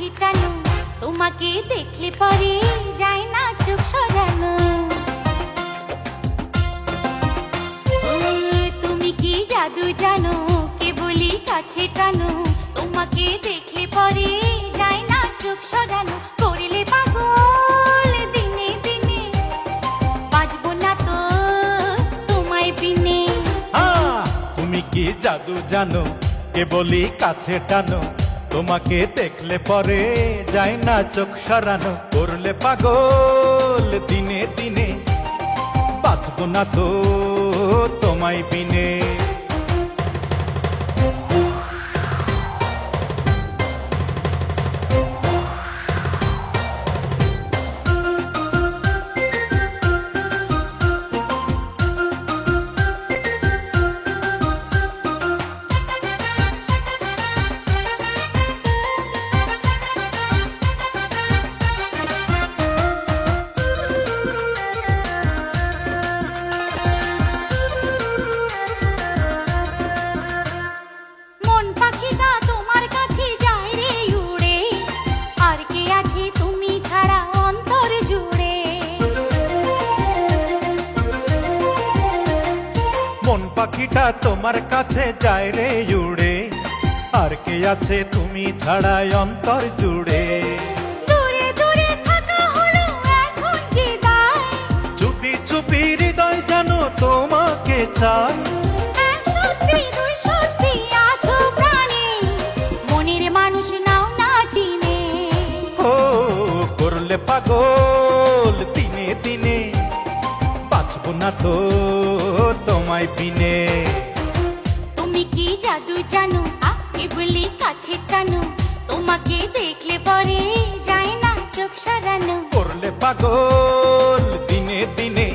কাছে টানো, তোমাকে দেখলে পরে যায় না চোখ সরানো। তুমি কি জাদু জানো, কে বলি কাছে টানো, তোমাকে দেখলে পরে যায় না চোখ সরানো। করলে পাগল দিনে দিনে, বাঁচবো না তো তোমায় বিনে। তুমি কি জাদু জানো, কে বলি কাছে টানো, তোমাকে দেখলে পরে যায় না চোখ সরানো। করলে পাগল দিনে দিনে, বাঁচবো না তো তোমায় বিনে। মন পাখিটা তোমার কাছে যায় রে উড়ে, আর কে আছে তুমি ছাড়া অন্তর জুড়ে। মন পাখিটা তোমার কাছে যায় রে উড়ে, আর কে আছে তুমি ছাড়া অন্তর জুড়ে। দূরে দূরে থাকা হলো এখন যে দায়, চুপি চুপি হৃদয় জানো তোমাকে চায়। এক সত্যি দুই সত্যি আছো প্রাণে, মনের মানুষ নাও না চিনে। ও করলে পাগল দিনে দিনে, বাঁচবো না তো তোমায় বিনে। তুমি কি জাদু জানো, কে বলি কাছে টানো, তোমাকে দেখলে পরে যায় না চোখ সরানো। করলে পাগল দিনে দিনে,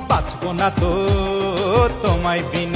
বাঁচবো না তো তোমায় বিনে।